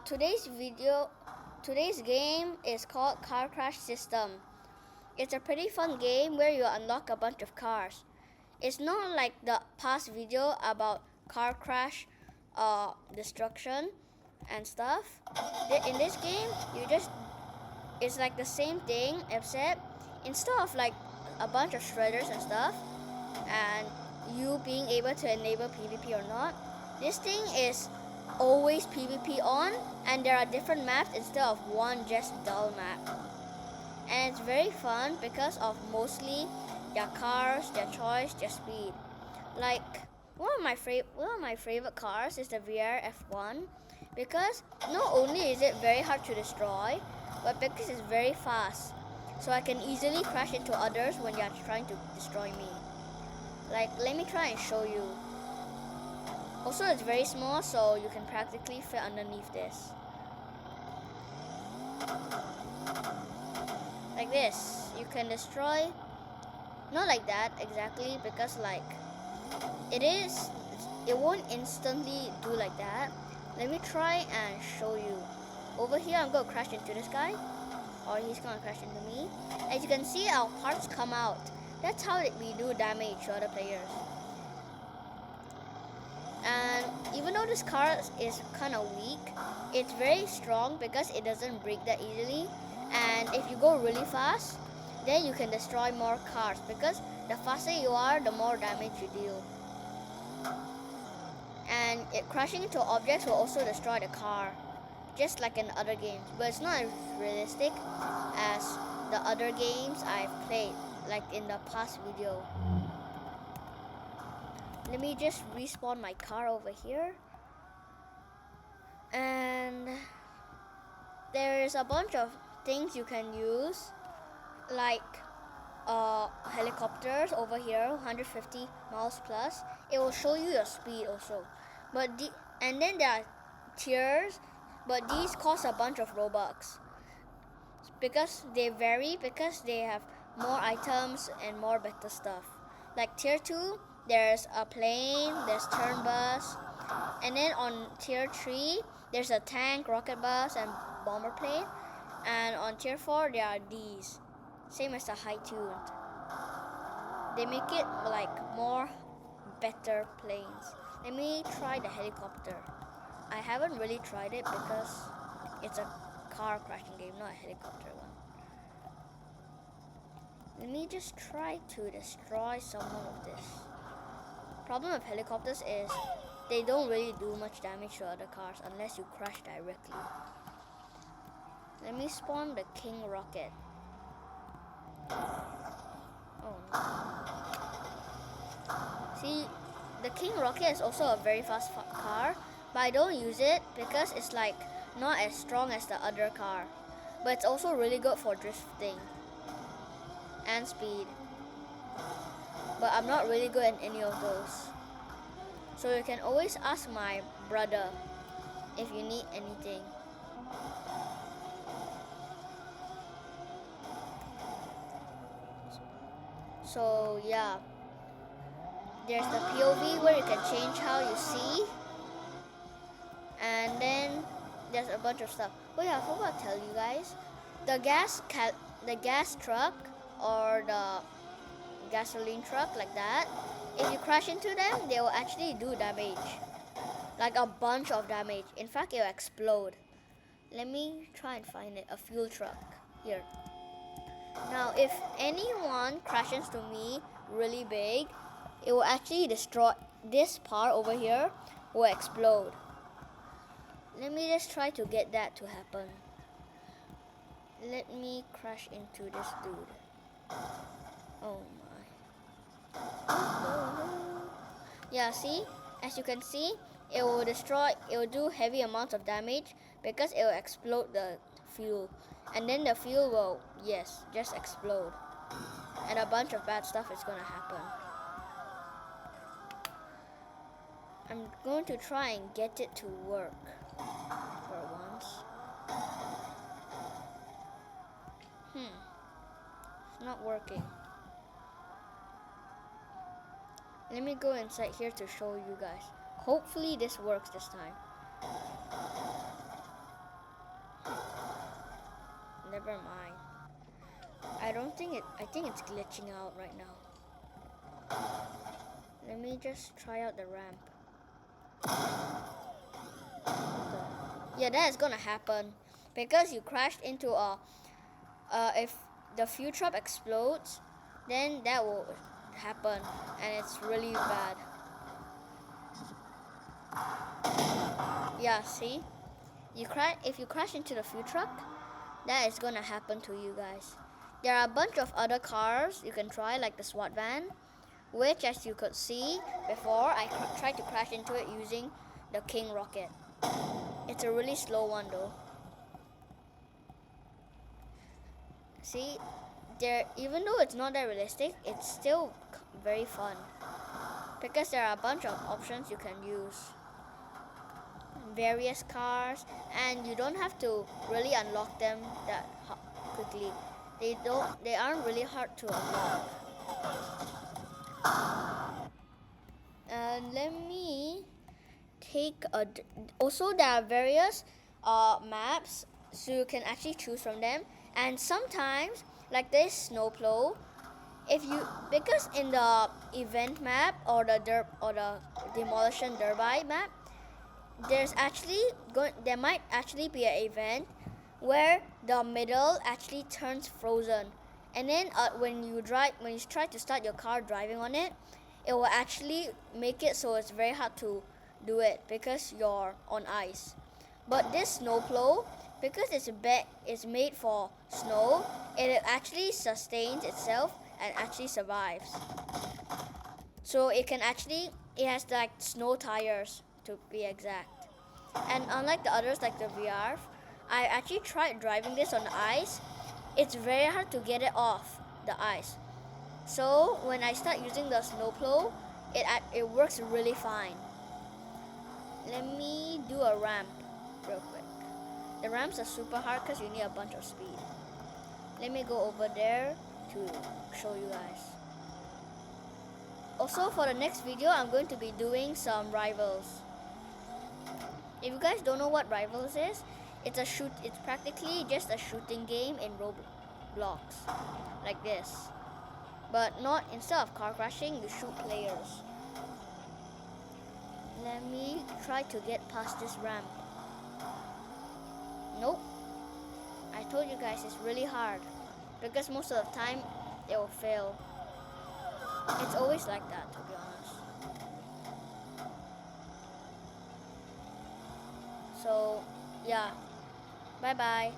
Today's game is called Car Crash System. It's a pretty fun game where you unlock a bunch of cars. It's not like the past video about car crash, destruction, and stuff. In this game, it's like the same thing except instead of like a bunch of shredders and stuff, and you being able to enable PvP or not, this thing is always PvP on, and there are different maps instead of one just dull map. And it's very fun because of mostly their cars, their choice, their speed. Like one of my favorite cars is the VR F1 because not only is it very hard to destroy, but because it's very fast. So I can easily crash into others when they are trying to destroy me. Like, let me try and show you. Also, it's very small, so you can practically fit underneath this. Like this. You can destroy, not like that exactly, because like, it won't instantly do like that. Let me try and show you. Over here, I'm gonna crash into this guy, or he's gonna crash into me. As you can see, our parts come out. That's how we do damage to other players. And even though this car is kind of weak, it's very strong because it doesn't break that easily. And if you go really fast, then you can destroy more cars because the faster you are, the more damage you deal. And crashing into objects will also destroy the car, just like in other games. But it's not as realistic as the other games I've played, like in the past video. Let me just respawn my car over here. And there's a bunch of things you can use, like helicopters over here, 150 miles plus. It will show you your speed also. And then there are tiers, but these cost a bunch of Robux because they vary, because they have more items and more better stuff. Like tier 2, there's a plane, there's turn bus, and then on tier 3, there's a tank, rocket bus, and bomber plane. And on tier 4, there are these, same as the high tuned. They make it like more better planes. Let me try the helicopter. I haven't really tried it because it's a car crashing game, not a helicopter one. Let me just try to destroy someone with this. Problem with helicopters is they don't really do much damage to other cars unless you crash directly. Let me spawn the King Rocket. Oh no. See, the King Rocket is also a very fast car, but I don't use it because it's like not as strong as the other car. But it's also really good for drifting and speed. But I'm not really good at any of those. So you can always ask my brother if you need anything. So yeah, there's the POV where you can change how you see, and then there's a bunch of stuff. Oh yeah, I forgot to tell you guys, the gas truck or the gasoline truck like that, if you crash into them, they will actually do damage, like a bunch of damage. In fact, it will explode. Let me try and find it. A fuel truck here. Now, if anyone crashes to me really big, it will actually destroy this part over here, will explode. Let me just try to get that to happen. Let me crash into this dude. Oh my. Yeah, see? As you can see, it will do heavy amounts of damage because it will explode the fuel. And then the fuel will, yes, just explode. And a bunch of bad stuff is gonna happen. I'm going to try and get it to work for once. It's not working. Let me go inside here to show you guys. Hopefully this works this time. never mind. I think it's glitching out right now. Let me just try out the ramp. Yeah, that is gonna happen because you crashed into a if the fuel trap explodes, then that will happen and it's really bad. Yeah, see? If you crash into the fuel truck, that is gonna happen to you guys. There are a bunch of other cars you can try, like the SWAT van, which, as you could see before, I tried to crash into it using the King rocket. It's a really slow one though. See, even though it's not that realistic, it's still very fun because there are a bunch of options you can use. Various cars, and you don't have to really unlock them that quickly. They aren't really hard to unlock. And let me take a. Also, there are various maps, so you can actually choose from them. And sometimes, like this snowplow, because in the event map or the demolition derby map, there might actually be an event where the middle actually turns frozen, and then when you try to start your car driving on it, it will actually make it so it's very hard to do it because you're on ice. But this snowplow, because it's made for snow, it actually sustains itself and actually survives. So it has like snow tires to be exact. And unlike the others like the VR, I actually tried driving this on ice. It's very hard to get it off the ice. So when I start using the snowplow, it works really fine. Let me do a ramp real quick. The ramps are super hard because you need a bunch of speed. Let me go over there to show you guys. Also, for the next video, I'm going to be doing some Rivals. If you guys don't know what Rivals is, it's practically just a shooting game in Roblox, like this. But instead of car crashing, you shoot players. Let me try to get past this ramp. Nope. I told you guys it's really hard because most of the time it will fail. It's always like that, to be honest. So, yeah. Bye bye.